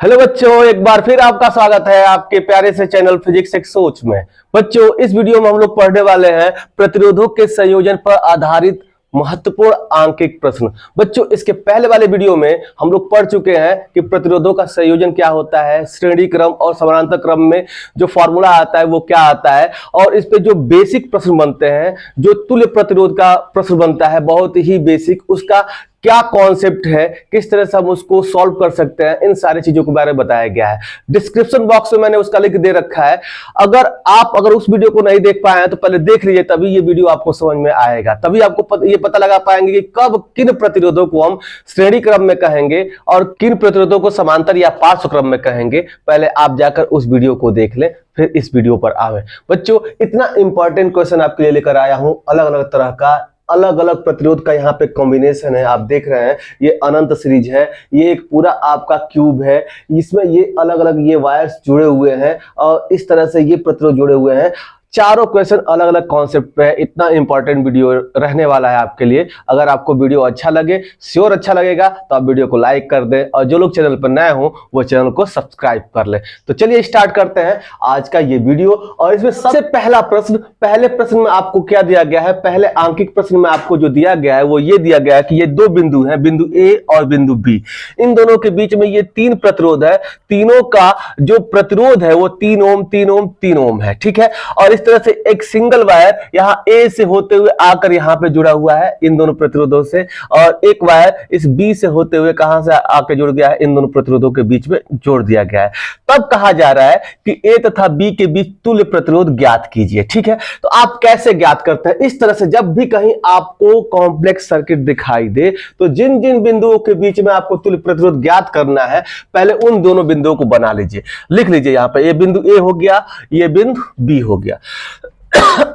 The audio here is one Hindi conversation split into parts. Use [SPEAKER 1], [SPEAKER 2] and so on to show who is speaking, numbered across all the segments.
[SPEAKER 1] हेलो बच्चों, एक बार फिर आपका स्वागत है आपके प्यारे से चैनल फिजिक्स एक सोच में। बच्चों, इस वीडियो में हम लोग पढ़ने वाले हैं प्रतिरोधों के संयोजन पर आधारित महत्वपूर्ण आंकिक प्रश्न। बच्चों, इसके पहले वाले वीडियो में हम लोग पढ़ चुके हैं कि प्रतिरोधों का संयोजन क्या होता है, श्रेणी क्रम और समानांतर क्रम में जो फॉर्मूला आता है वो क्या आता है, और इस पे जो बेसिक प्रश्न बनते हैं, जो तुल्य प्रतिरोध का प्रश्न बनता है बहुत ही बेसिक, उसका क्या कॉन्सेप्ट है, किस तरह से हम उसको सॉल्व कर सकते हैं, इन सारी चीजों के बारे में बताया गया है। डिस्क्रिप्शन बॉक्स में मैंने उसका लिंक दे रखा है। अगर उस वीडियो को नहीं देख पाए हैं तो पहले देख लीजिए, तभी ये वीडियो आपको समझ में आएगा। तभी आपको ये पता लगा पाएंगे कि कब किन प्रतिरोधों को हम श्रेणी क्रम में कहेंगे और किन प्रतिरोधों को समांतर या पार्श्व क्रम में कहेंगे। पहले आप जाकर उस वीडियो को देख लें, फिर इस वीडियो पर आवे। बच्चों, इतना इंपॉर्टेंट क्वेश्चन आपके लिए लेकर आया हूं। अलग अलग तरह का अलग अलग प्रतिरोध का यहाँ पे कॉम्बिनेशन है। आप देख रहे हैं ये अनंत सीरीज है, ये एक पूरा आपका क्यूब है, इसमें ये अलग अलग ये वायर्स जुड़े हुए हैं और इस तरह से ये प्रतिरोध जुड़े हुए हैं। चारों क्वेश्चन अलग अलग कॉन्सेप्ट पे है। इतना इंपॉर्टेंट वीडियो रहने वाला है आपके लिए। अगर आपको वीडियो अच्छा लगे, श्योर अच्छा लगेगा, तो आप वीडियो को लाइक कर दें और जो लोग चैनल पर नए हो वो चैनल को सब्सक्राइब कर लें। तो चलिए स्टार्ट करते हैं आज का ये वीडियो। और इसमें सबसे पहला प्रश्न, पहले प्रश्न में आपको क्या दिया गया है, पहले आंकिक प्रश्न में आपको जो दिया गया है वो ये दिया गया है कि ये दो बिंदु हैं, बिंदु ए और बिंदु बी। इन दोनों के बीच में ये तीन प्रतिरोध है। तीनों का जो प्रतिरोध है वो 3 ओम 3 ओम 3 ओम है, ठीक है। और इस तरह से एक सिंगल वायर यहां ए से होते हुए आकर यहां पे जुड़ा हुआ है इन दोनों प्रतिरोधों से, और एक वायर इस बी से होते हुए कहां से आकर जुड़ गया है, इन दोनों प्रतिरोधों के बीच में जोड़ दिया गया है। तब कहा जा रहा है कि ए तथा बी के बीच तुल्य प्रतिरोध ज्ञात कीजिए, ठीक है। तो आप कैसे ज्ञात करते हैं? इस तरह से जब भी कहीं आपको कॉम्प्लेक्स सर्किट दिखाई दे तो जिन जिन बिंदुओं के बीच में आपको तुल्य प्रतिरोध ज्ञात करना है, पहले उन दोनों बिंदुओं को बना लीजिए। लिख लीजिए यहां पर, ये बिंदु ए हो गया, ये बिंदु बी हो गया।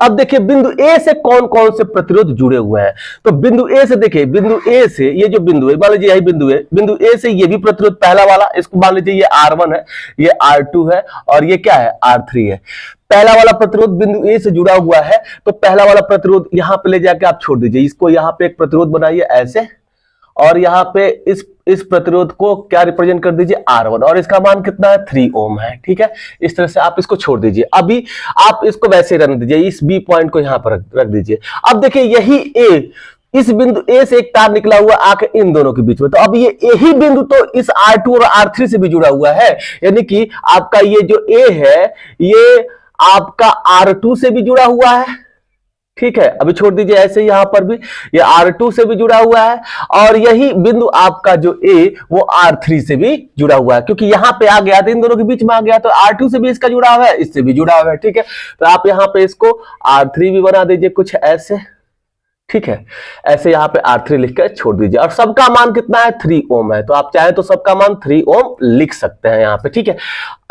[SPEAKER 1] अब देखिए बिंदु ए से कौन कौन से प्रतिरोध जुड़े हुए हैं। तो बिंदु ए से देखिए, बिंदु ए से ये जो बिंदु है, मान लीजिए यही बिंदु है, बिंदु ए से ये भी प्रतिरोध पहला वाला, इसको मान लीजिए ये R1 है, ये R2 है और ये क्या है, R3 है। पहला वाला प्रतिरोध बिंदु ए से जुड़ा हुआ है, तो पहला वाला प्रतिरोध यहां पे ले जाके आप छोड़ दीजिए। इसको यहां पे एक प्रतिरोध बनाइए ऐसे, और यहां पे इस प्रतिरोध को क्या रिप्रेजेंट कर दीजिए, R1, और इसका मान कितना है, 3 ओम है, ठीक है। इस तरह से आप इसको छोड़ दीजिए। अभी आप इसको वैसे रहने दीजिए, इस बी पॉइंट को यहां पर रख दीजिए। अब देखिए यही ए, इस बिंदु ए से एक तार निकला हुआ आके इन दोनों के बीच में, तो अब ये यही बिंदु तो इस R2 और R3 से भी जुड़ा हुआ है, यानी कि आपका ये जो ए है ये आपका R2 से भी जुड़ा हुआ है, ठीक है। अभी छोड़ दीजिए ऐसे, यहां पर भी ये R2 से भी जुड़ा हुआ है, और यही बिंदु आपका जो ए वो R3 से भी जुड़ा हुआ है, क्योंकि यहां पे आ गया तो इन दोनों के बीच में आ गया, तो R2 से भी इसका जुड़ा हुआ है, इससे भी जुड़ा हुआ है, ठीक है। तो आप यहां पे इसको R3 भी बना दीजिए कुछ ऐसे, ठीक है। ऐसे यहां पे R3 लिखकर छोड़ दीजिए, और सबका मान कितना है, 3 ओम है। तो आप चाहे तो सबका मान 3 ओम लिख सकते हैं यहां पे, ठीक है।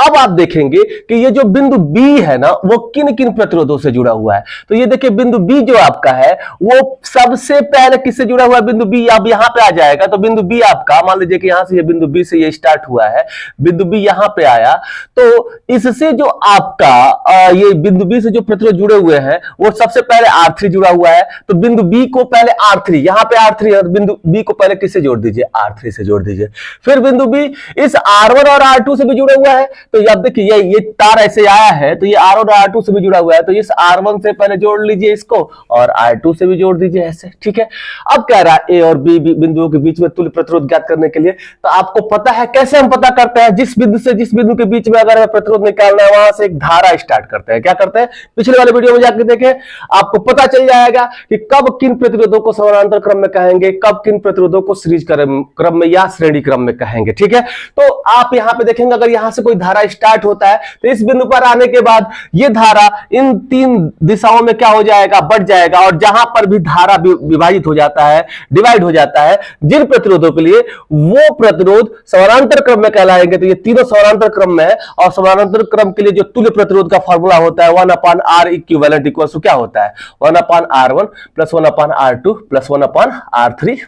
[SPEAKER 1] अब आप देखेंगे कि ये जो बिंदु B है ना, वो किन किन प्रतिरोधों से जुड़ा हुआ है। तो ये देखिए बिंदु B जो आपका है वो सबसे पहले किससे जुड़ा हुआ है, बिंदु B। अब यहां पे आ जाएगा, तो बिंदु B आपका, मान लीजिए कि यहां से ये बिंदु B से ये स्टार्ट हुआ है, बिंदु B यहां पे आया, तो इससे जो आपका ये बिंदु B से जो प्रतिरोध जुड़े हुए हैं वो सबसे पहले R3 जुड़ा हुआ है। तो बिंदु B को पहले R3, यहां पे R3 है, बिंदु B को पहले किससे जोड़ दीजिए, R3 से जोड़ दीजिए। फिर बिंदु B इस R1 और R2 से भी जुड़े हुआ है, तो अब देखिए ये तार ऐसे आया है, तो ये R1 और R2 से भी जुड़ा हुआ है, तो इस R1 से पहले जोड़ लीजिए इसको, और R2 से भी जोड़ दीजिए ऐसे, ठीक है। अब कह रहा है ए और बी बिंदुओं के बीच में तुल्य प्रतिरोध ज्ञात करने के लिए, तो आपको पता है कैसे हम पता करते हैं, जिस बिंदु से जिस बिंदु के बीच में अगर प्रतिरोध निकालना है वहां से एक धारा स्टार्ट करते हैं। क्या करते हैं, पिछले वाले वीडियो में जाकर देखें, आपको पता चल जाएगा कि कब किन प्रतिरोधों को समानांतर क्रम में कहेंगे, कब किन प्रतिरोधों को सीरीज क्रम में या श्रेणी क्रम में कहेंगे, ठीक है। तो आप यहां पे देखेंगे, अगर यहां से कोई धारा स्टार्ट होता है तो इस बिंदु पर आने के बाद ये धारा इन तीन दिशाओं में क्या हो जाएगा, बढ़ जाएगा, और जहां पर भी धारा विभाजित हो जाता है, डिवाइड हो जाता है जिन प्रतिरोधों के लिए, वो प्रतिरोध समानांतर क्रम में कहलाएंगे। तो ये तीनों समानांतर क्रम में है, और समानांतर क्रम के लिए जो तुल्य प्रतिरोध का फॉर्मूला होता है 1/R इक्विवेलेंट इक्वल टू क्या होता है, 1/R1 plus 1/R2 plus 1/R3,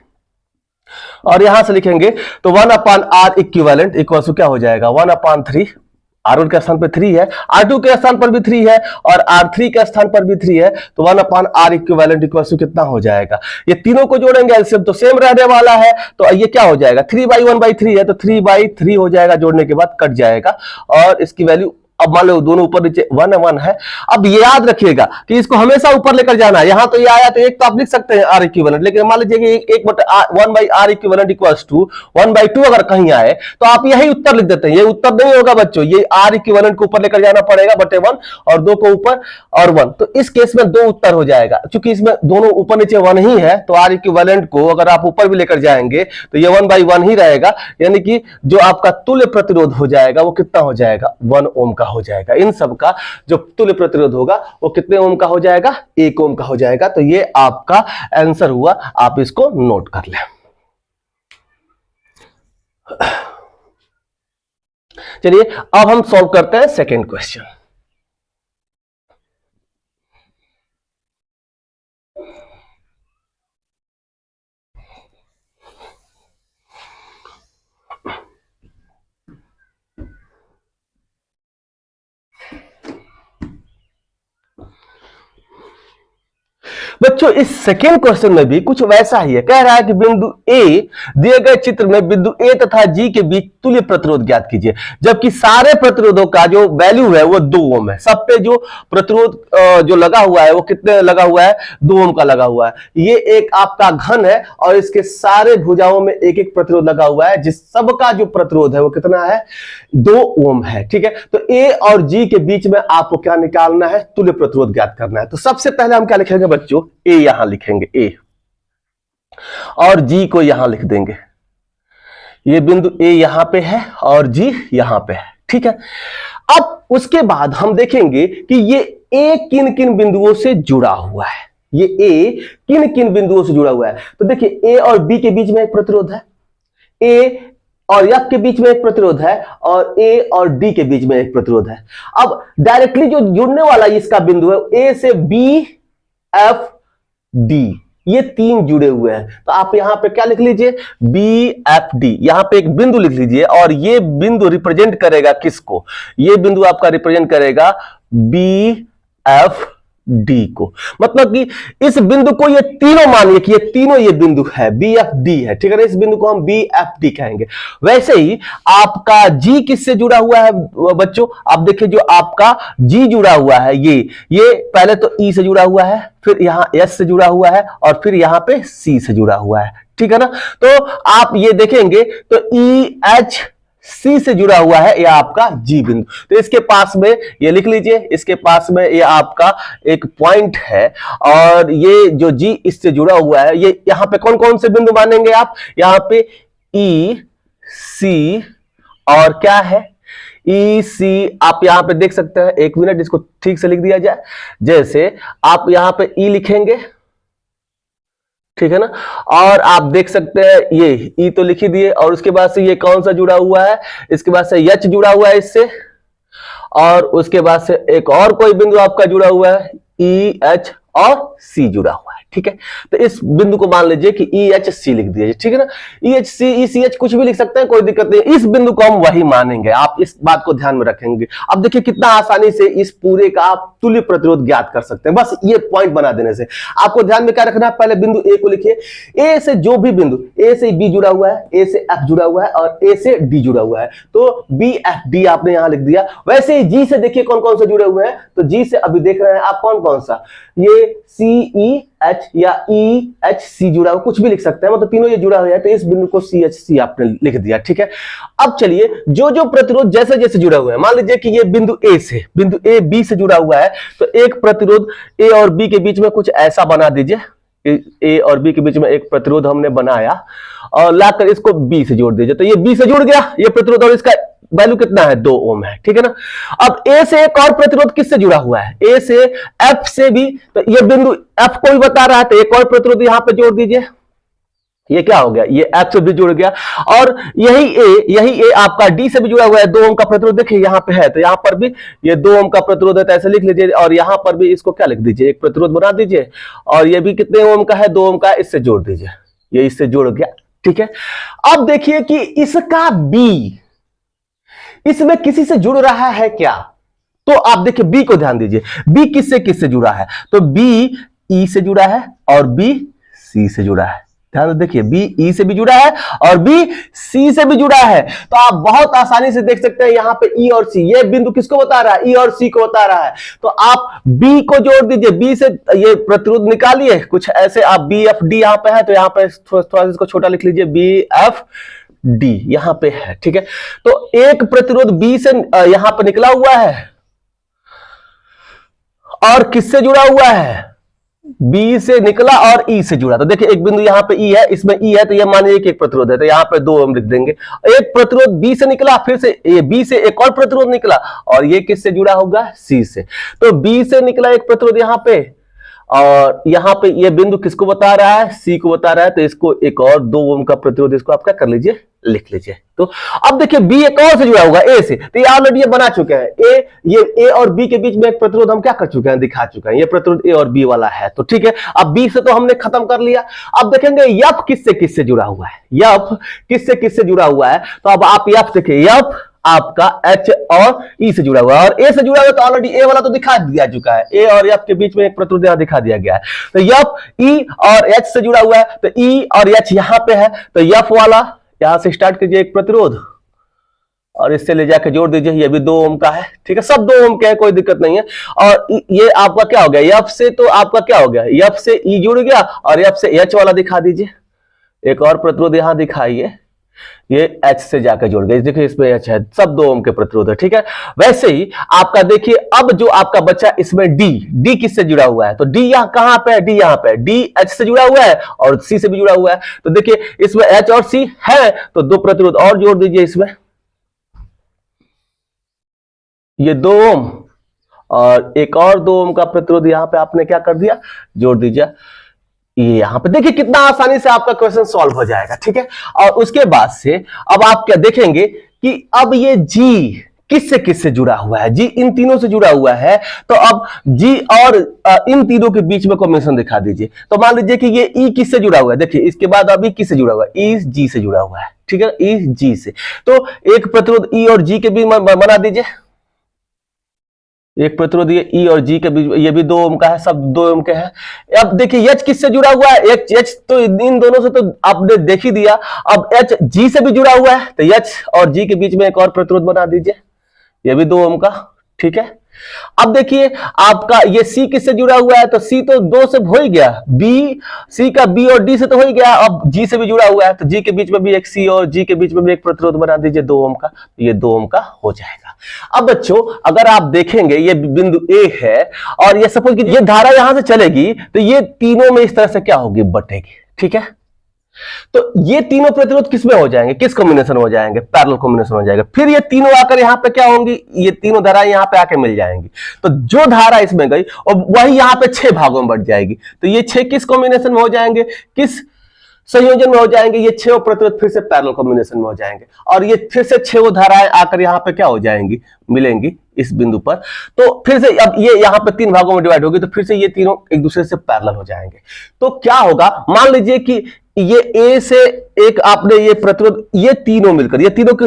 [SPEAKER 1] और यहां से लिखेंगे तो 1/R इक्विवेलेंट इक्वल टू क्या हो जाएगा, 1/3 R1 के स्थान पर 3 है, R2 के स्थान पर भी 3 है और R3 के स्थान पर भी 3 है, तो 1/R इक्विवेलेंट इक्वल टू कितना हो जाएगा? ये तीनों को जोड़ेंगे, एलसीएम तो सेम रहने वाला है, तो ये क्या हो जाएगा? 3/1/3 है, तो 3/3 हो जाएगा, जोड़ने के बाद कट जाएगा और इसकी वैल्यू, अब मान लो दोनों ऊपर नीचे 1 1 है। अब ये याद रखिएगा कि इसको हमेशा ऊपर लेकर जाना है। यहां तो ये आया तो एक तो आप लिख सकते हैं R इक्विवेलेंट, लेकिन मान लीजिए कि 1/R इक्विवेलेंट इक्वल्स टू 1/2 अगर कहीं आए तो आप यही उत्तर लिख देते हैं। ये उत्तर नहीं होगा बच्चों, ये R इक्विवेलेंट को ऊपर लेकर जाना पड़ेगा, बटे 1 और 2 को ऊपर और 1, तो इस केस में 2 उत्तर हो जाएगा। क्योंकि इसमें दोनों ऊपर नीचे 1 ही है, तो R इक्विवेलेंट को अगर आप ऊपर भी लेकर जाएंगे तो ये 1/1 ही रहेगा, यानी कि जो आपका तुल्य प्रतिरोध हो जाएगा वो कितना हो जाएगा? 1 ओम का हो जाएगा। इन सब का जो तुल्य प्रतिरोध होगा वो कितने ओम का हो जाएगा? 1 ओम का हो जाएगा। तो ये आपका आंसर हुआ, आप इसको नोट कर लें। चलिए अब हम सॉल्व करते हैं सेकेंड क्वेश्चन। बच्चों इस सेकेंड क्वेश्चन में भी कुछ वैसा ही है। कह रहा है कि बिंदु ए दिए गए चित्र में बिंदु ए तथा जी के बीच तुल्य प्रतिरोध ज्ञात कीजिए, जबकि सारे प्रतिरोधों का जो वैल्यू है वो 2 ओम है। सब पे जो प्रतिरोध जो लगा हुआ है वो कितने लगा हुआ है? 2 ओम का लगा हुआ है। ये एक आपका घन है और इसके सारे भुजाओं में एक एक प्रतिरोध लगा हुआ है, जिस सबका जो प्रतिरोध है वो कितना है? 2 ओम है। ठीक है, तो ए और जी के बीच में आपको क्या निकालना है? तुल्य प्रतिरोध ज्ञात करना है। तो सबसे पहले हम क्या लिखेंगे बच्चों? ए यहां लिखेंगे, ए, और जी को यहां लिख देंगे। ये बिंदु ए यहां पे है और जी यहां पे है। ठीक है, अब उसके बाद हम देखेंगे कि ये ए किन किन बिंदुओं से जुड़ा हुआ है। ये ए किन किन बिंदुओं से जुड़ा हुआ है? तो देखिए ए और बी के बीच में एक प्रतिरोध है, ए और एफ के बीच में एक प्रतिरोध है और ए और डी के बीच में एक प्रतिरोध है। अब डायरेक्टली जो जुड़ने वाला इसका बिंदु है, ए से बी, एफ, डी, ये 3 जुड़े हुए हैं। तो आप यहां पे क्या लिख लीजिए? बी एफ डी, यहां पे एक बिंदु लिख लीजिए और ये बिंदु रिप्रेजेंट करेगा किसको? ये बिंदु आपका रिप्रेजेंट करेगा बी एफ डी को। मतलब कि इस बिंदु को ये तीनों मानिए कि ये तीनों ये बिंदु है, बी एफ डी है। ठीक है ना, इस बिंदु को हम बी एफ डी कहेंगे। वैसे ही आपका जी किससे जुड़ा हुआ है बच्चों? आप देखिए जो आपका जी जुड़ा हुआ है, ये पहले तो ई से जुड़ा हुआ है, फिर यहां एस से जुड़ा हुआ है और फिर यहां पे सी से जुड़ा हुआ है। ठीक है ना, तो आप ये देखेंगे तो ई एच सी से जुड़ा हुआ है ये आपका जी बिंदु। तो इसके पास में ये लिख लीजिए, इसके पास में ये आपका एक पॉइंट है और ये जो जी इससे जुड़ा हुआ है, ये यहां पे कौन कौन से बिंदु मानेंगे आप? यहां पे ई, सी और क्या है? ई, सी, आप यहां पे देख सकते हैं। एक मिनट, इसको ठीक से लिख दिया जाए। जैसे आप यहां पे ई लिखेंगे, ठीक है ना, और आप देख सकते हैं ये ई तो लिख ही दिए, और उसके बाद से ये कौन सा जुड़ा हुआ है? इसके बाद से एच जुड़ा हुआ है इससे, और उसके बाद से एक और कोई बिंदु आपका जुड़ा हुआ है, ई एच और सी जुड़ा हुआ है। ठीक है, तो इस बिंदु को मान लीजिए कि ई एच सी लिख दिए। ठीक है ना, ई एच सी, ई सी एच कुछ भी लिख सकते हैं, कोई दिक्कत नहीं। इस बिंदु को हम वही मानेंगे, आप इस बात को ध्यान में रखेंगे। अब देखिए कितना आसानी से इस पूरे का आप तुल्य प्रतिरोध ज्ञात कर सकते हैं, बस ये पॉइंट बना देने से। आपको ध्यान में क्या रखना है? पहले बिंदु ए को लिखिए। ए से जो भी बिंदु, ए से बी जुड़ा हुआ है, ए से एफ जुड़ा हुआ है और ए से डी जुड़ा हुआ है, तो बी एफ डी आपने यहां लिख दिया। वैसे ही जी से देखिए कौन कौन से जुड़े हुए हैं, तो जी से अभी देख रहे हैं आप कौन कौन सा, ये सी ई एच या ई एच सी जुड़ा हुआ, कुछ भी लिख सकते हैं, मतलब तीनों ये जुड़ा हुआ है, तो इस बिंदु को सी एच सी आपने लिख दिया। ठीक है, अब चलिए जो जो प्रतिरोध जैसे जैसे जुड़ा हुआ है, मान लीजिए कि ये बिंदु ए से, बिंदु ए बी से जुड़ा हुआ है, तो एक प्रतिरोध ए और बी के बीच में कुछ ऐसा बना दीजिए। ए और बी के बीच में एक प्रतिरोध हमने बनाया और लाकर इसको बी से जोड़ दीजिए, तो ये बी से जुड़ गया ये प्रतिरोध, और इसका वैल्यू कितना है? 2 ओम है। ठीक है ना, अब ए से एक और प्रतिरोध किससे जुड़ा हुआ है? ए से एफ से भी, तो ये बिंदु एफ को भी बता रहा है, तो एक और प्रतिरोध यहां पे जोड़ दीजिए। ये क्या हो गया? ये एफ से भी जुड़ गया, और यही ए आपका डी से भी जुड़ा हुआ है, 2 ओम का प्रतिरोध देखिए यहां पे है, तो यहां पर भी ये 2 ओम का प्रतिरोध है, तो ऐसे लिख लीजिए, और यहां पर भी इसको क्या लिख दीजिए? एक प्रतिरोध बना दीजिए, और ये भी कितने ओम का है? 2 ओम का, इससे जोड़ दीजिए, ये इससे जुड़ गया। ठीक है, अब देखिए कि इसका बी, इसमें किसी से जुड़ रहा है क्या? तो आप देखिए बी को ध्यान दीजिए, बी किससे किससे जुड़ा है? तो बी ई से जुड़ा है और बी सी से जुड़ा है। ध्यान देखिए, बी ई से भी जुड़ा है और बी सी से भी जुड़ा है। तो आप बहुत आसानी से देख सकते हैं यहां पे ई और सी, ये बिंदु किसको बता रहा है? ई और सी को बता रहा है। तो आप बी को जोड़ दीजिए, बी से ये प्रतिरोध निकालिए कुछ ऐसे, आप बी एफ डी यहां पे है तो यहां पे थोड़ा इसको छोटा लिख लीजिए, बी एफ डी यहां पे है, ठीक है। तो एक प्रतिरोध बी से यहां पे निकला हुआ है और किससे जुड़ा हुआ है? बी से निकला और ई से जुड़ा। तो देखिए एक बिंदु यहां पे ई है, इसमें ई है तो ये मान लीजिए एक प्रतिरोध है, तो यहां पे 2 हम लिख देंगे। एक प्रतिरोध बी से निकला, फिर से ये बी से एक और प्रतिरोध निकला और ये किससे जुड़ा होगा? सी से। तो बी से निकला एक प्रतिरोध यहां पे और यहां पे ये बिंदु किसको बता रहा है? सी को बता रहा है। तो इसको एक और 2 ओम का प्रतिरोध इसको आप क्या कर लीजिए? लिख लीजिए। तो अब देखिए बी एक और से जुड़ा होगा ए से, तो ये ऑलरेडी ये बना चुके हैं। ये ए और बी के बीच में एक प्रतिरोध हम क्या कर चुके हैं? दिखा चुके हैं। ये प्रतिरोध ए और बी वाला है, तो ठीक है। अब बी से तो हमने खत्म कर लिया। अब देखेंगे यफ किससे किससे जुड़ा हुआ है? यफ किससे किससे जुड़ा हुआ है? तो अब आप यफ देखिए, यफ आपका एच और ई से जुड़ा हुआ है और ए से जुड़ा हुआ तो ऑलरेडी ए वाला तो दिखा दिया चुका है। ए और एफ के बीच में एक प्रतिरोध यहां दिखा दिया गया है। तो एफ ई और एच से जुड़ा हुआ है, तो ई और एच यहां पे है, तो एफ वाला यहां से स्टार्ट कीजिए एक प्रतिरोध और इससे ले जाके जोड़ दीजिए, ये भी 2 ओम का है, ठीक है। सब 2 ओम के है, कोई दिक्कत नहीं है। और ये आपका क्या हो गया? एफ से तो आपका क्या हो गया? एफ से ई जुड़ गया और एफ से एच वाला दिखा दीजिए, एक और प्रतिरोध यहां दिखाइए, ये H से जाकर जुड़ गए। देखिए इसमें H है, सब 2 ओम के प्रतिरोध है, ठीक है। वैसे ही आपका देखिए अब जो आपका बच्चा इसमें D किससे जुड़ा हुआ है? तो D यहां कहां पे है? D यहां पे D H से जुड़ा हुआ है और C से भी जुड़ा हुआ है। तो देखिए इसमें H और C है तो 2 प्रतिरोध और जोड़ दीजिए इसमें, ये 2 ओम और एक और 2 ओम का प्रतिरोध यहां पे आपने क्या कर दिया? जोड़ दीजिए ये यहां पे। देखिए कितना आसानी से आपका क्वेश्चन सॉल्व हो जाएगा, ठीक है। और उसके बाद से अब आप क्या देखेंगे कि अब ये जी किससे किससे जुड़ा हुआ है? जी इन तीनों से जुड़ा हुआ है। तो अब जी और इन तीनों के बीच में कॉम्बिनेशन दिखा दीजिए। तो मान लीजिए कि ये ई किससे जुड़ा हुआ है? देखिए इसके बाद अभी किससे जुड़ा हुआ है? ई जी से जुड़ा हुआ है, ठीक है, ई जी से। तो एक प्रतिरोध ई और जी के बीच बना दीजिए, एक प्रतिरोध ये ई और जी के बीच, ये भी 2 ओम का है, सब 2 ओम के हैं। अब देखिए एच किससे जुड़ा हुआ है? एच तो इन दोनों से तो आपने देख ही दिया। अब एच जी से भी जुड़ा हुआ है, तो एच और जी के बीच में एक और प्रतिरोध बना दीजिए, ये भी 2 ओम का, ठीक है। अब देखिए आपका ये सी किससे जुड़ा हुआ है? तो सी तो 2 से हो ही गया, बी सी का बी और डी से तो हो ही गया। अब जी से भी जुड़ा हुआ है तो जी के बीच में भी एक सी और जी के बीच में भी एक प्रतिरोध बना दीजिए 2 ओम का, ये 2 ओम का हो जाएगा। अब बच्चों अगर आप देखेंगे ये बिंदु ए है और ये सपोज कि ये धारा यहां से चलेगी तो ये तीनों में इस तरह से क्या होगी? बटेगी, ठीक है। तो ये तीनों प्रतिरोध किसमें हो जाएंगे? किस कॉम्बिनेशन में हो जाएंगे? पैरेलल कॉम्बिनेशन हो जाएगा। फिर ये तीनों आकर यहां पे क्या होंगी? ये तीनों धाराएं यहां पे आके मिल जाएंगी। तो जो धारा इसमें गई और वही यहां पे 6 भागों में बढ़ जाएगी। तो ये 6 किस कॉम्बिनेशन में हो जाएंगे? किस संयोजन में हो जाएंगे? ये 6 प्रतिरोध फिर से पैरेलल कॉम्बिनेशन में हो जाएंगे और ये फिर से 6 धाराएं आकर यहां पे क्या हो जाएंगी? मिलेंगी इस बिंदु पर। तो फिर से अब ये यहां पे 3 भागों में डिवाइड होगी तो फिर से ये तीनों एक दूसरे से पैरेलल हो जाएंगे। तो क्या होगा? मान लीजिए कि ये ए से एक आपने ये प्रतिरोध, ये तीनों मिलकर, ये तीनों के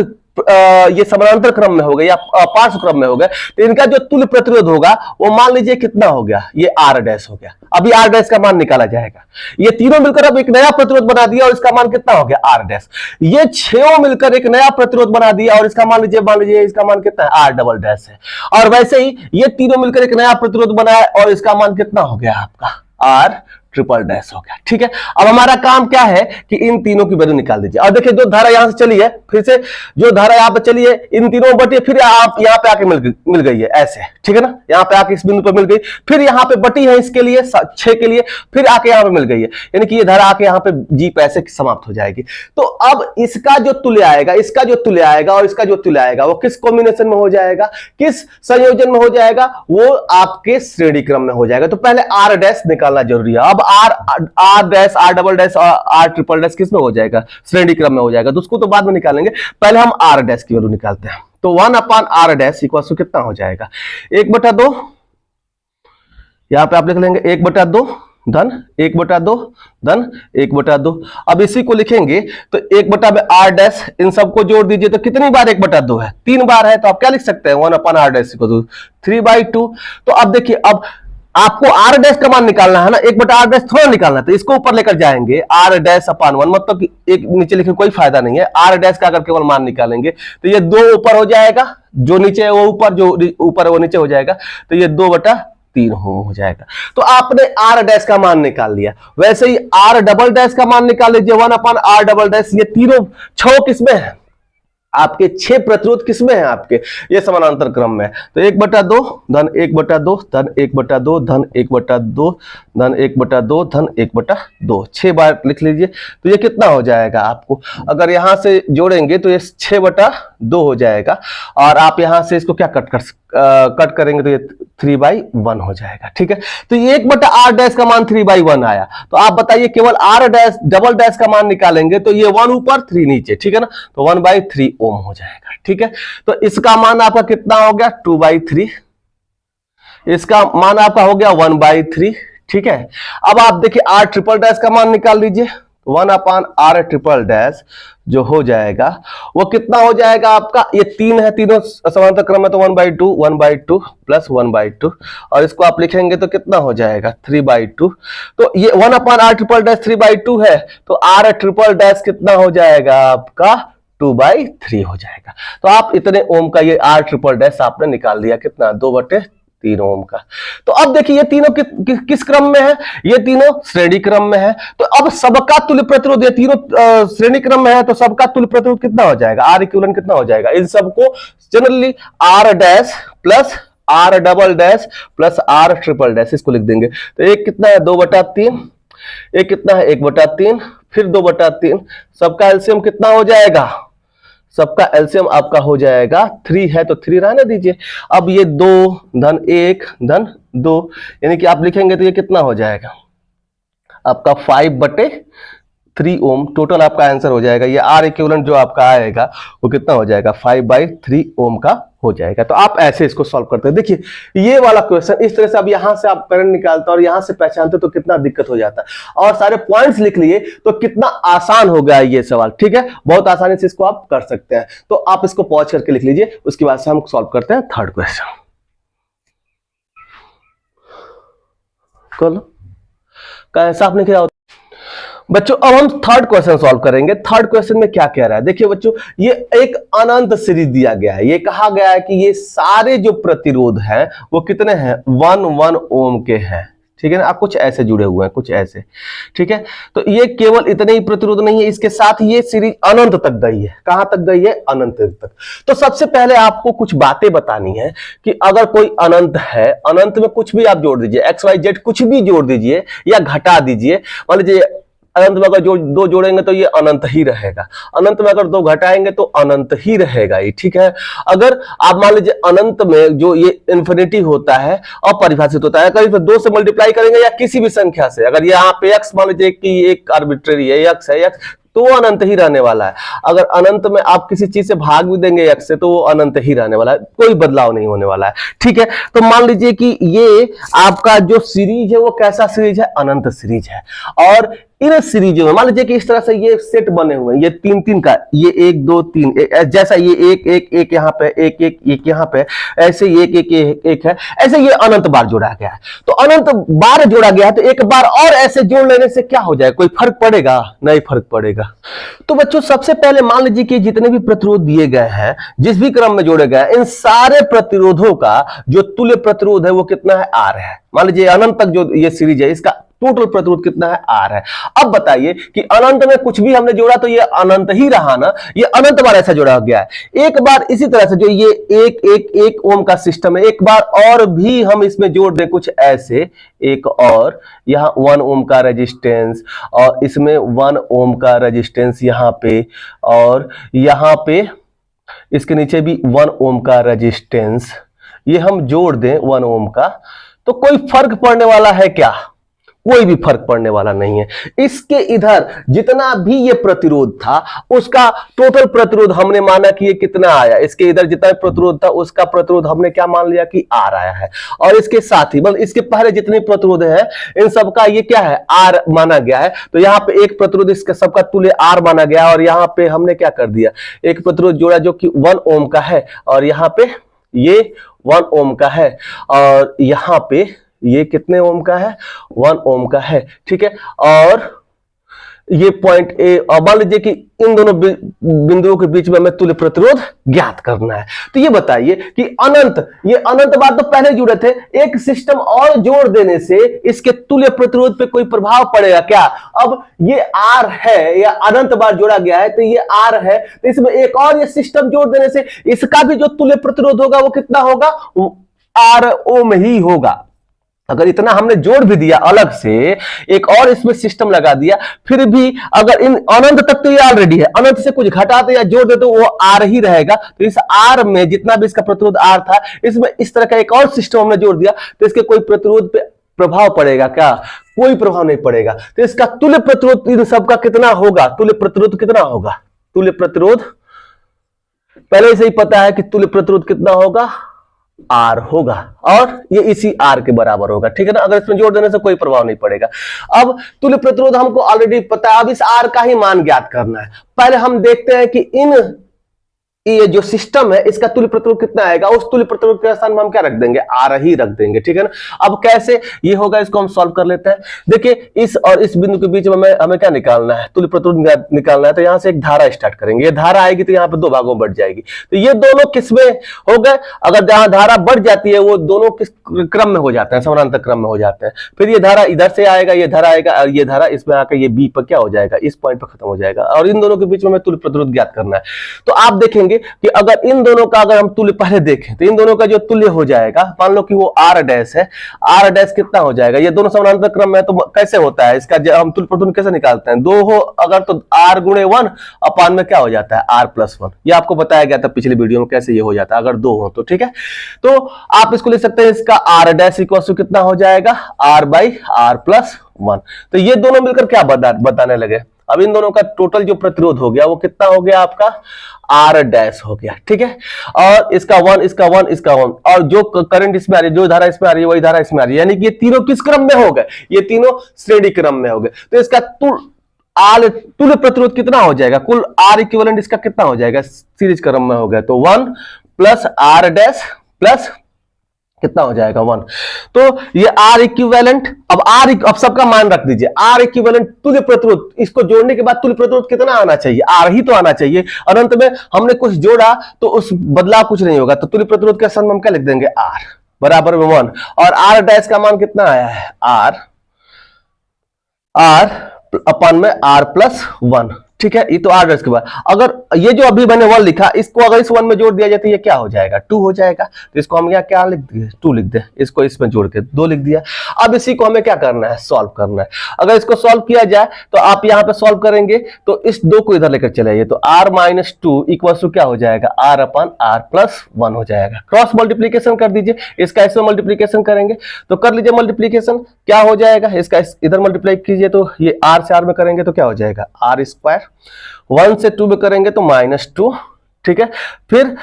[SPEAKER 1] ये समानांतर क्रम में हो गए या पार्श्व क्रम में हो गए, तो इनका जो तुल्य प्रतिरोध होगा वो मान लीजिए कितना हो गया? ये आर डैश हो गया। अभी आर डैश का मान निकाला जाएगा। ये तीनों मिलकर अब एक नया प्रतिरोध बना दिया और इसका मान कितना हो गया? R dash. ये 6 मिलकर एक नया प्रतिरोध बना दिया और इसका मान लीजिए इसका मान कितना है? आर डबल डैश है। और वैसे ही ये तीनों मिलकर एक नया प्रतिरोध बनाया और इसका मान कितना हो गया आपका? आर ट्रिपल डैश हो गया, ठीक है। अब हमारा काम क्या है कि इन तीनों की वैल्यू निकाल दीजिए। और देखिए जो धारा यहां से चली है, फिर से जो धारा यहां पे चली है इन तीनों बटी, फिर आप यहां पे आके मिल गई है ऐसे, ठीक है ना। यहां पे आके इस बिंदु पर मिल गई, फिर यहां पे बटी है इसके लिए 6 के लिए, फिर आके यहां पे मिल गई है, यानी कि ये धारा आके यहां पे जी पे ऐसे समाप्त हो जाएगी। तो अब इसका जो तुल्य आएगा, इसका जो तुल्य आएगा और इसका जो तुल्य आएगा वो किस कॉम्बिनेशन में हो जाएगा? किस संयोजन में हो जाएगा? वो आपके श्रेणी क्रम में हो जाएगा। तो पहले आर डैश निकालना जरूरी है। अब R dash, R double dash और आर ट्रिपल डैश किस में हो जाएगा? श्रेणी क्रम में हो जाएगा। तो उसको तो बाद में निकालेंगे, पहले हम आर डैश की वैल्यू निकालते हैं। तो 1/r डैश इक्वल टू कितना हो जाएगा? 1/2, यहां पे आप लिख लेंगे 1/2 धन 1/2 धन 1/2। अब इसी को लिखेंगे तो 1 में r डैश, इन सबको जोड़ दीजिए तो कितनी बार 1/2 है, 3 बार है, तो आप क्या लिख सकते हैं 1/r डैश इक्वल टू 3/2। तो अब देखिए, अब आपको r डैश का मान निकालना है ना, 1/r डैश थोड़ा निकालना है, तो इसको ऊपर लेकर जाएंगे r डैश अपान 1, मतलब कि एक नीचे लिखे कोई फायदा नहीं है, r डैश का अगर केवल मान निकालेंगे तो ये 2 ऊपर हो जाएगा, जो नीचे है वो ऊपर, जो ऊपर है वो नीचे हो जाएगा, तो ये 2/3 हो जाएगा। तो आपने r डैश का मान निकाल लिया। वैसे ही r डबल डैश का मान निकाल लीजिए, 1/r डबल डैश। ये तीनों 6 किसमें है आपके, 6 प्रतिरोध किसमें है आपके, ये समानांतर क्रम में है। तो 1/2 धन 1/2 धन 1/2 धन 1/2 धन 1/2 धन 1/2, 6 बार लिख लीजिए। तो ये कितना हो जाएगा आपको, अगर यहां से जोड़ेंगे तो ये 6/2 हो जाएगा, और आप यहां से इसको क्या कट करेंगे तो ये 3/1 हो जाएगा। ठीक है, तो ये 1/r डैश का मान 3/1 आया। तो आप बताइए, केवल r डैश डबल डैश का मान निकालेंगे तो ये 1 ऊपर 3 नीचे, ठीक है ना, तो 1/3 ओम हो जाएगा। ठीक है, तो इसका मान आपका कितना हो गया 2/3, इसका मान आपका हो गया 1/3। ठीक है, अब आप देखिए r ट्रिपल डैश का मान निकाल लीजिए, 1/r ट्रिपल डैश जो हो जाएगा वो कितना हो जाएगा आपका, ये 3 है, तीनों समांतर क्रम है, तो 1/2 प्लस 1/2, और इसको आप लिखेंगे तो कितना हो जाएगा 3/2। तो ये 1/r ट्रिपल डैश 3/2 है, तो r ट्रिपल डैश कितना हो जाएगा आपका 2/3 हो जाएगा। तो आप इतने ओम का ये r ट्रिपल डैश आपने निकाल दिया, कितना 2/3 ओम का। तो अब देखिए ये तीनों किस क्रम में है, ये तीनों श्रेणी क्रम में है। तो अब सबका तुल्य प्रतिरोध, ये तीनों श्रेणी क्रम में है, तो सबका तुल्य प्रतिरोध कितना हो जाएगा, R इक्विवेलेंट कितना हो जाएगा, इन सबको generally R dash plus R double dash plus R triple dash, इसको लिख देंगे। तो एक कितना है 2/3, एक कितना है 1/3, फिर 2/3, सबका एलसीएम कितना हो जाएगा, सबका एलसीएम आपका हो जाएगा 3 है, तो 3 रहने दीजिए। अब ये 2 धन 1 धन 2, यानी कि आप लिखेंगे तो ये कितना हो जाएगा आपका 5/3 ओम, टोटल आपका आंसर हो जाएगा। ये R इक्विवेलेंट जो आपका आएगा वो कितना हो जाएगा 5/3 ओम का हो जाएगा। तो आप ऐसे इसको सॉल्व करते हैं। देखिए ये वाला क्वेश्चन इस तरह से, अब यहां से आप करंट निकालते और यहां से पहचानते तो कितना दिक्कत हो जाता है, और सारे पॉइंट्स लिख लिए तो कितना आसान हो गया ये सवाल। ठीक है, बहुत आसानी से इसको आप कर सकते हैं। तो आप इसको पॉज करके लिख लीजिए, उसके बाद से हम सॉल्व करते हैं थर्ड क्वेश्चन। कैसा आपने किया बच्चों। अब हम थर्ड क्वेश्चन सॉल्व करेंगे। थर्ड क्वेश्चन में क्या कह रहा है, देखिए बच्चों, ये एक अनंत सीरीज दिया गया है। ये कहा गया है कि ये सारे जो प्रतिरोध हैं वो कितने हैं 1 ओम के हैं। ठीक है ना, आप कुछ ऐसे जुड़े हुए हैं, कुछ ऐसे। ठीक है, तो ये केवल इतने ही प्रतिरोध नहीं है, इसके साथ ये सीरीज अनंत तक गई है। कहां तक गई है, अनंत तक। तो सबसे पहले आपको कुछ बातें बतानी है कि अगर कोई अनंत है, अनंत में कुछ भी आप जोड़ दीजिए, XYZ कुछ भी जोड़ दीजिए या घटा दीजिए। मान लीजिए अनंत में अगर दो जोड़ेंगे तो ये अनंत ही रहेगा, अनंत में अगर 2 घटाएंगे तो अनंत ही रहेगा ये। ठीक है, अगर आप मान लीजिए अनंत में जो ये इन्फिनिटी होता है अपरिभाषित होता है, अगर इसे 2 से मल्टीप्लाई करेंगे या किसी भी संख्या से, अगर यहाँ पे x मान लीजिए कि एक आर्बिट्रेरी है, x है, x तो वो अनंत ही रहने वाला है। अगर अनंत में आप किसी चीज से भाग भी देंगे x से तो वो अनंत ही रहने वाला है, कोई बदलाव नहीं होने वाला है। ठीक है, तो मान लीजिए कि ये आपका जो सीरीज है वो कैसा सीरीज है, अनंत सीरीज है। और इन सीरीजों में मान लीजिए कि इस तरह से ये सेट बने हुए हैं, ये 3-3 का, ये 1 2 3 जैसा ये 1 1 1 यहाँ पे 1 1 1 यहाँ पे, ऐसे 1 1 1 1 है, ऐसे ये अनंत बार जोड़ा गया है। तो अनंत बार जोड़ा गया है, तो एक बार और ऐसे जोड़ लेने से क्या हो जाएगा, कोई फर्क पड़ेगा, नहीं फर्क पड़ेगा। तो बच्चों सबसे पहले मान लीजिए कि जितने भी प्रतिरोध दिए गए हैं, जिस भी क्रम में जोड़े गए, इन सारे प्रतिरोधों का जो तुल्य प्रतिरोध है वो कितना है, R है। मान लीजिए अनंत तक जो ये सीरीज है इसका टोटल प्रतिरोध कितना है, R है। अब बताइए कि अनंत में कुछ भी हमने जोड़ा तो ये अनंत ही रहा ना, ये अनंत बार ऐसा जोड़ा गया है। एक बार इसी तरह से जो ये 1 1 1 ओम का सिस्टम है, एक बार और भी हम इसमें जोड़ दें कुछ ऐसे, एक और यहाँ 1 ओम का रेजिस्टेंस, और इसमें 1 ओम का रेजिस्टेंस यहाँ पे, और यहाँ पे इसके नीचे भी 1 ओम का रेजिस्टेंस, ये हम जोड़ दें 1 ओम का, तो कोई फर्क पड़ने वाला है क्या, कोई भी फर्क पड़ने वाला नहीं है। इसके इधर जितना भी ये प्रतिरोध था उसका टोटल प्रतिरोध हमने माना कि ये कितना आया, इसके इधर जितना प्रतिरोध था उसका प्रतिरोध हमने क्या मान लिया कि आर आया है। और इसके साथ ही मतलब इसके पहले जितने प्रतिरोध है इन सबका ये क्या है आर माना गया है। तो यहाँ पे एक प्रतिरोध इसका सबका तुल्य आर माना गया और यहाँ पे हमने क्या कर दिया एक प्रतिरोध जोड़ा जो कि 1 ओम का है और यहाँ पे ये 1 ओम का है और यहाँ पे ये कितने ओम का है 1 ओम का है, ठीक है। और ये पॉइंट ए, मान लीजिए कि इन दोनों बिंदुओं के बीच में हमें तुल्य प्रतिरोध ज्ञात करना है। तो ये बताइए कि ये अनंत बार तो पहले जुड़े थे, एक सिस्टम और जोड़ देने से इसके तुल्य प्रतिरोध पे कोई प्रभाव पड़ेगा क्या? अब ये आर है या अनंत बार जोड़ा गया है तो ये आर है, तो इसमें एक और ये सिस्टम जोड़ देने से इसका भी जो तुल्य प्रतिरोध होगा वो कितना होगा आर ओम ही होगा। अगर इतना हमने जोड़ भी दिया अलग से एक और इसमें सिस्टम लगा दिया फिर भी अगर इन अनंत तक तो ये ऑलरेडी है, अनंत से कुछ घटाते या जोड़ दे तो वो आर ही रहेगा। तो इस आर में जितना भी इसका प्रतिरोध आर था इसमें इस तरह का एक और सिस्टम हमने जोड़ दिया तो इसके कोई प्रतिरोध पे प्रभाव पड़ेगा क्या? कोई प्रभाव नहीं पड़ेगा। तो इसका तुल्य प्रतिरोध इन सबका कितना होगा? तुल्य प्रतिरोध कितना होगा? तुल्य प्रतिरोध पहले से ही पता है कि तुल्य प्रतिरोध कितना होगा आर होगा और ये इसी आर के बराबर होगा, ठीक है ना। अगर इसमें जोड़ देने से कोई प्रभाव नहीं पड़ेगा। अब तुल्य प्रतिरोध हमको ऑलरेडी पता है, अब इस आर का ही मान ज्ञात करना है। पहले हम देखते हैं कि ये जो सिस्टम है इसका तुल्य प्रतिरोध कितना आएगा, उस तुल्य प्रतिरोध के स्थान में हम क्या रख देंगे आर ही रख देंगे, ठीक है ना। अब कैसे ये होगा इसको हम सॉल्व कर लेते हैं। देखिए इस और इस बिंदु के बीच में हमें क्या निकालना है तुल्य प्रतिरोध निकालना है। तो यहां से एक धारा स्टार्ट करेंगे, ये धारा आएगी तो यहाँ पे 2 भागों में बढ़ जाएगी। तो ये दोनों किसमें हो गए, अगर जहां धारा बढ़ जाती है वो दोनों किस क्रम में हो जाते हैं, समानांतर क्रम में हो जाते हैं। फिर ये धारा इधर से आएगा, ये धारा आएगा और ये धारा इसमें आकर ये बी पर क्या हो जाएगा इस पॉइंट पर खत्म हो जाएगा और इन दोनों के बीच में हमें तुल्य प्रतिरोध ज्ञात करना है। तो आप देखेंगे कि अगर इन दोनों का अगर हम तुल्य पहले देखें तो इन दोनों का जो तुल्य हो जाएगा, मान लो कि वो आर डैश है, आर डैश कितना हो जाएगा, ये दोनों समानांतर क्रम में तो कैसे होता है इसका हम तुल्य प्रतिरोध कैसे निकालते हैं, 2 हो अगर तो आर गुणे 1 अपान में क्या हो जाता है आर प्लस 1। ये आपको बताया गया था पिछले वीडियो में कैसे ये हो जाता है अगर 2 हो तो, ठीक है। तो आप इसको लिख सकते हैं इसका आर डैश इक्वल टू कितना हो जाएगा आर बाई आर प्लस 1। तो ये दोनों मिलकर क्या बताने लगे, अब इन दोनों का टोटल जो प्रतिरोध हो गया वो कितना हो गया आपका आर डैश हो गया, ठीक है। और इसका 1 इसका 1 इसका 1 और जो करंट इसमें आ रही है जो धारा इसमें आ रही है वही धारा इसमें आ रही है, यानी कि ये तीनों किस क्रम में हो गए, ये तीनों श्रेणी क्रम में हो गए। तो इसका तुल्य प्रतिरोध कितना हो जाएगा, कुल आर इक्विवेलेंट इसका कितना हो जाएगा सीरीज क्रम में हो गया। तो 1 प्लस आर डैश प्लस कितना हो जाएगा 1। तो ये आर इक्विवेलेंट, अब सबका मान रख दीजिए आर इक्विवेलेंट तुल्य प्रतिरोध, इसको जोड़ने के बाद तुल्य प्रतिरोध कितना आना चाहिए आर ही तो आना चाहिए। अनंत में हमने कुछ जोड़ा तो उस बदलाव कुछ नहीं होगा, तो तुल्य प्रतिरोध के स्थान में हम क्या लिख देंगे आर बराबर में 1 और आर डैश का मान कितना आया है आर अपान में आर प्लस 1, ठीक है। ये तो आर डैश के बाद अगर ये जो अभी मैंने 1 लिखा इसको अगर इस 1 में जोड़ दिया जाए तो ये क्या हो जाएगा 2 हो जाएगा। तो इसको हम क्या लिख दिए 2 लिख दे, इसको इसमें जोड़ के 2 लिख दिया। अब इसी को हमें क्या करना है सॉल्व करना है। अगर इसको सॉल्व किया जाए तो आप यहां पे सॉल्व करेंगे तो इस 2 को इधर लेकर चले आइए, तो r माइनस 2 इक्वल टू क्या हो जाएगा r अपान r प्लस 1 हो जाएगा। क्रॉस मल्टीप्लीकेशन कर दीजिए, इसका इसमें मल्टीप्लीकेशन करेंगे तो कर लीजिए मल्टीप्लीकेशन, क्या हो जाएगा इसका इधर मल्टीप्लाई कीजिए तो ये r से r में करेंगे तो क्या हो जाएगा r स्क्वायर, 1 से 2 में करेंगे तो -2, ठीक है। फिर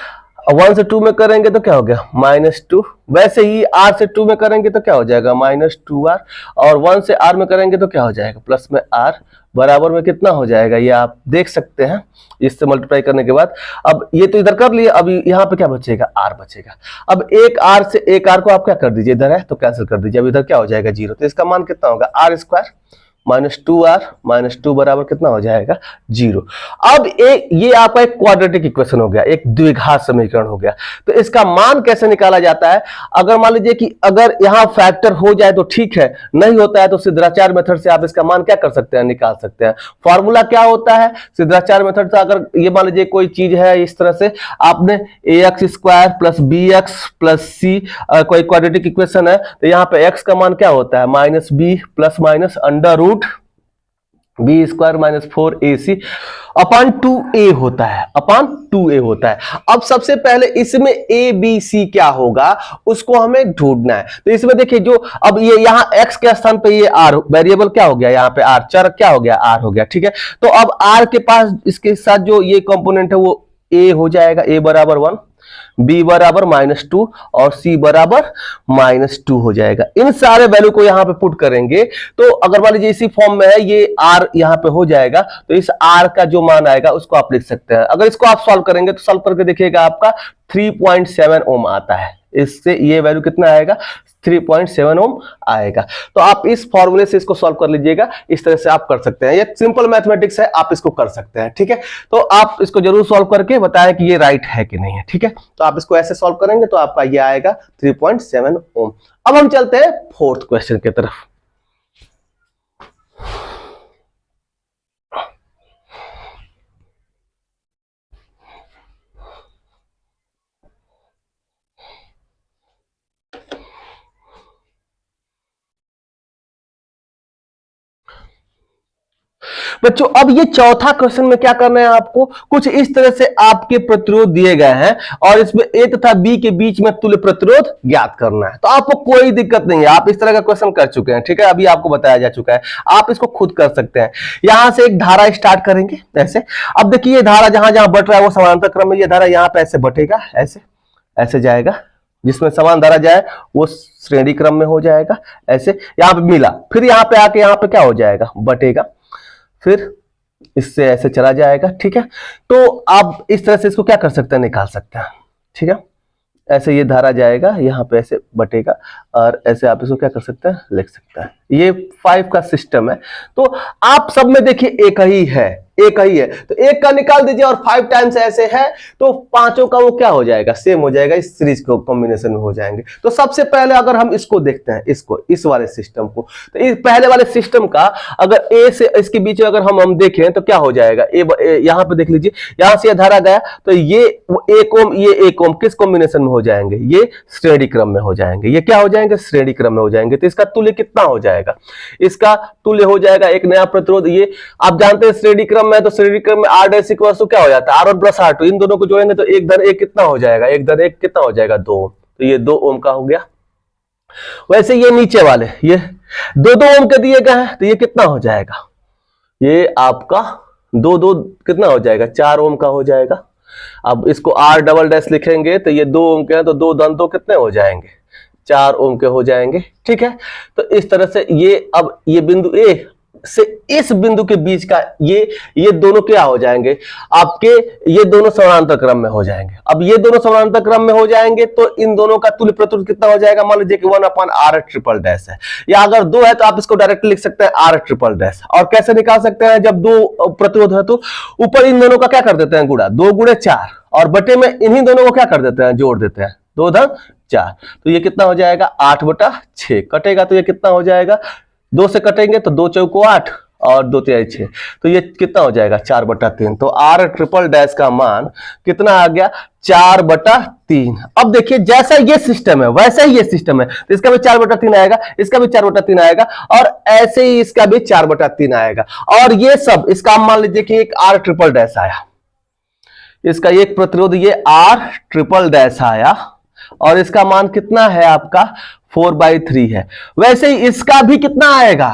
[SPEAKER 1] 1 से 2 में करेंगे तो क्या हो गया -2, वैसे ही r से 2 में करेंगे तो क्या हो जाएगा -2r और 1 से r में करेंगे तो क्या हो जाएगा प्लस में r बराबर में कितना हो जाएगा ये आप देख सकते हैं इससे मल्टीप्लाई करने के बाद। अब ये तो इधर कर लिए, अब यहाँ पे क्या बचेगा r बचेगा। अब एक r से एक r को आप क्या कर दीजिए इधर है तो कैंसिल कर दीजिए, अब इधर क्या हो जाएगा 0, तो इसका मान कितना होगा r स्क्वायर -2r-2 बराबर कितना हो जाएगा 0। अब ये आपका एक क्वाड्रेटिक इक्वेशन हो गया, एक द्विघात समीकरण हो गया। तो इसका मान कैसे निकाला जाता है, अगर मान लीजिए कि अगर यहां फैक्टर हो जाए तो ठीक है, नहीं होता है तो सिद्धाचार्य मेथड से आप इसका मान क्या कर सकते हैं निकाल सकते हैं। फॉर्मूला क्या होता है सिद्धाचार्य मेथड से, अगर ये मान लीजिए कोई चीज है इस तरह से आपने ax square plus bx plus c कोई क्वाड्रेटिक इक्वेशन है तो यहाँ पे x का मान क्या होता है -b plus minus under root B square minus 4ac upon 2a होता है, अपॉन 2a होता है। अब सबसे पहले इसमें a b c क्या होगा उसको हमें ढूंढना है। तो इसमें देखिए जो अब ये यहाँ x के स्थान पे ये r वेरिएबल क्या हो गया, यहाँ पे r चर क्या हो गया, r हो गया, ठीक है। तो अब r के पास इसके साथ जो ये कंपोनेंट है वो a हो जाएगा, a बराबर 1, b बराबर -2 और c बराबर -2 हो जाएगा। इन सारे वैल्यू को यहां पे पुट करेंगे तो अगर मान लीजिए इसी फॉर्म में है, ये r यहां पे हो जाएगा, तो इस r का जो मान आएगा उसको आप लिख सकते हैं। अगर इसको आप सॉल्व करेंगे तो सॉल्व करके देखिएगा आपका 3.7 ओम आता है। इससे ये वैल्यू कितना आएगा, 3.7 ओम आएगा। तो आप इस फॉर्मूले से इसको सॉल्व कर लीजिएगा, इस तरह से आप कर सकते हैं। ये सिंपल मैथमेटिक्स है, आप इसको कर सकते हैं, ठीक है। तो आप इसको जरूर सॉल्व करके बताएं कि ये राइट है कि नहीं है, ठीक है। तो आप इसको ऐसे सॉल्व करेंगे तो आपका ये आएगा 3.7 ओम। अब हम चलते हैं फोर्थ क्वेश्चन की तरफ। बच्चों अब ये चौथा क्वेश्चन में क्या करना है, आपको कुछ इस तरह से आपके प्रतिरोध दिए गए हैं और इसमें ए तथा बी के बीच में तुल्य प्रतिरोध ज्ञात करना है। तो आपको कोई दिक्कत नहीं है, आप इस तरह का क्वेश्चन कर चुके हैं, ठीक है। अभी आपको बताया जा चुका है, आप इसको खुद कर सकते हैं। यहां से एक धारा स्टार्ट करेंगे ऐसे। अब देखिए ये धारा जहां जहां बट रहा है वो समानांतर क्रम में, ये धारा यहां पे ऐसे बटेगा, ऐसे ऐसे जाएगा, जिसमें समान धारा जाए वो श्रेणी क्रम में हो जाएगा, ऐसे यहां पे मिला, फिर यहां पे आके यहां पे क्या हो जाएगा, बटेगा, फिर इससे ऐसे चला जाएगा, ठीक है। तो आप इस तरह से इसको क्या कर सकते हैं, निकाल सकते हैं, ठीक है। ऐसे ये धारा जाएगा, यहाँ पे ऐसे बटेगा और ऐसे आप इसको क्या कर सकते हैं, लिख सकते हैं। ये 5 का सिस्टम है। तो आप सब में देखिए एक ही है, एक ही है, तो एक का निकाल दीजिए और 5 टाइम्स ऐसे है तो पांचों का वो क्या हो जाएगा, सेम हो जाएगा, इस सीरीज को कॉम्बिनेशन में हो जाएंगे। तो सबसे पहले अगर हम इसको देखते हैं, इसको, इस वाले सिस्टम को, तो इस पहले वाले सिस्टम का अगर ए से इसके बीच में अगर हम देखें तो क्या हो जाएगा, यहां पे देख लीजिए, यहां से धारा गया तो ये 1 ओम, ये 1 ओम किस कॉम्बिनेशन में हो जाएंगे, ये श्रेणी क्रम में हो जाएंगे। ये क्या हो जाएंगे, श्रेणी क्रम में हो जाएंगे। तो इसका तुल्य कितना हो जाएगा, इसका तुल्य हो जाएगा एक नया प्रतिरोध। ये आप जानते हैं श्रेणी क्रम में, तो श्रेणी क्रम में r डैश इक्वल टू क्या हो जाता है, r1 प्लस r2, इन दोनों को जोड़ेंगे तो 1 धन 1 कितना हो जाएगा, 1 धन 1 कितना हो जाएगा, 2 ओम। तो ये 2 ओम का हो गया। वैसे ये नीचे वाले ये 2-2 ओम के दिए गए हैं, तो ये कितना हो जाएगा, ये आपका 2-2 कितना हो जाएगा, 4 ओम का हो जाएगा। अब इसको r डबल डैश लिखेंगे तो ये 2 ओम के हैं, तो 2 धन 2 कितने हो जाएंगे, 4 ओम के हो जाएंगे, ठीक है। तो इस तरह से ये अब ये बिंदु ए से इस बिंदु के बीच का ये दोनों क्या हो जाएंगे आपके, ये दोनों समानांतर क्रम में हो जाएंगे। अब ये दोनों समानांतर क्रम में हो जाएंगे तो इन दोनों का तुल्य प्रतिरोध कितना हो जाएगा, मान लीजिए कि 1/r ट्रिपल डैश है, या अगर 2 है तो आप इसको डायरेक्ट लिख सकते हैं r ट्रिपल डैश। और कैसे निकाल सकते हैं, जब 2 प्रतिरोध है तो ऊपर इन दोनों का क्या कर देते हैं, गुणा, 2 गुणे 4, और बटे में इन्हीं दोनों को क्या कर देते हैं, जोड़ देते हैं, 2 धन 4। तो ये कितना हो जाएगा, 8/6 कटेगा, तो ये कितना हो जाएगा, 2 से कटेंगे तो 2 चौको 8 और 2 तिहाई 6, तो ये कितना हो जाएगा, 4/3। तो r ट्रिपल डैश का मान कितना आ गया, 4/3। अब देखिए जैसा ये सिस्टम है वैसा ही ये सिस्टम है, तो इसका भी 4/3 आएगा, इसका भी 4/3 आएगा, और ऐसे ही इसका भी 4/3 आएगा। और ये सब इसका मान लीजिए कि एक r ट्रिपल डैश आया, इसका एक प्रतिरोध ये r ट्रिपल डैश आया, और इसका मान कितना है आपका 4/3 है। वैसे ही इसका भी कितना आएगा,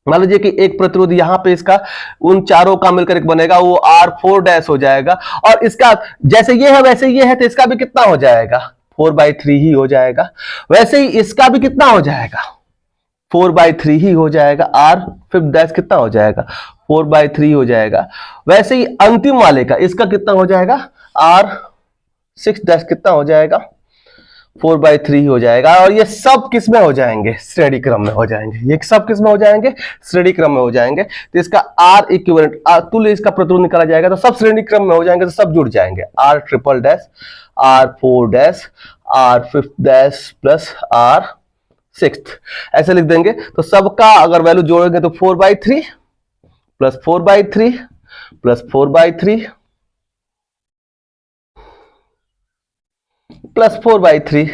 [SPEAKER 1] मान लीजिए कि एक प्रतिरोध यहां पे इसका उन चारों का मिलकर एक बनेगा, वो r4 डैश हो जाएगा, और इसका जैसे ये है वैसे ये है, तो इसका भी कितना हो जाएगा, 4/3 ही हो जाएगा। वैसे ही इसका भी कितना हो जाएगा, 4/3 ही हो जाएगा। r5 डैश कितना हो जाएगा, 4/3 हो जाएगा। वैसे ही अंतिम वाले का इसका कितना हो जाएगा, r6 डैश कितना हो जाएगा, 4/3 हो जाएगा। और ये सब किस में हो जाएंगे, श्रेणी क्रम में हो जाएंगे, ये सब किस में हो जाएंगे, श्रेणी क्रम में हो जाएंगे। तो इसका R इक्विवेलेंट तुल्य इसका प्रतिरोध निकाला जाएगा, तो सब श्रेणी क्रम में हो जाएंगे, तो सब जुड़ जाएंगे, R triple dash, R4 dash, R5 dash plus R6 ऐसे लिख देंगे। तो सबका अगर वैल्यू जोड़ेंगे तो 4/3 प्लस 4/3 प्लस 4/3 प्लस 4/3,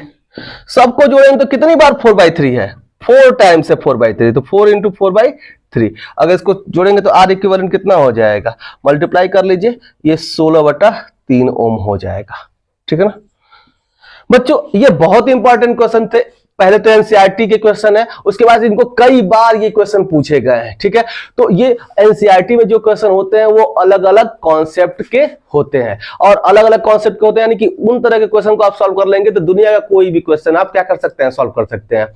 [SPEAKER 1] सबको जोड़ेंगे तो कितनी बार 4/3 है, 4 टाइम्स से 4/3, तो 4 इंटू 4/3। अगर इसको जोड़ेंगे तो आर इक्विवेलेंट कितना हो जाएगा, मल्टीप्लाई कर लीजिए, ये 16/3 ओम हो जाएगा। ठीक है ना बच्चों, ये बहुत इंपॉर्टेंट क्वेश्चन थे। पहले तो एनसीईआरटी के क्वेश्चन है, उसके बाद इनको कई बार ये क्वेश्चन पूछे गए हैं। ठीक है, तो ये एनसीईआरटी में जो क्वेश्चन होते हैं वो अलग अलग कॉन्सेप्ट के होते हैं, और अलग अलग कॉन्सेप्ट के होते हैं, यानी कि उन तरह के क्वेश्चन को आप सॉल्व कर लेंगे तो दुनिया का कोई भी क्वेश्चन आप क्या कर सकते हैं, सॉल्व कर सकते हैं।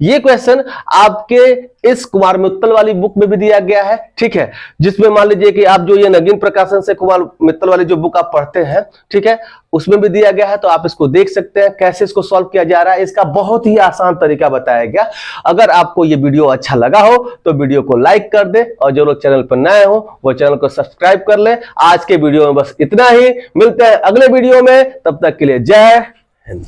[SPEAKER 1] ये क्वेश्चन आपके इस कुमार मित्तल वाली बुक में भी दिया गया है। ठीक है, जिसमें मान लीजिए कि आप जो ये नगीन प्रकाशन से कुमार मित्तल वाली जो बुक आप पढ़ते हैं, ठीक है, उसमें भी दिया गया है, तो आप इसको देख सकते हैं कैसे इसको सॉल्व किया जा रहा है। इसका बहुत ही आसान तरीका बताया गया। अगर आपको ये वीडियो अच्छा लगा हो तो वीडियो को लाइक कर दे, और जो लोग चैनल पर नए हो वो चैनल को सब्सक्राइब कर ले। आज के वीडियो में बस इतना ही, मिलते हैं अगले वीडियो में, तब तक के लिए जय हिंद।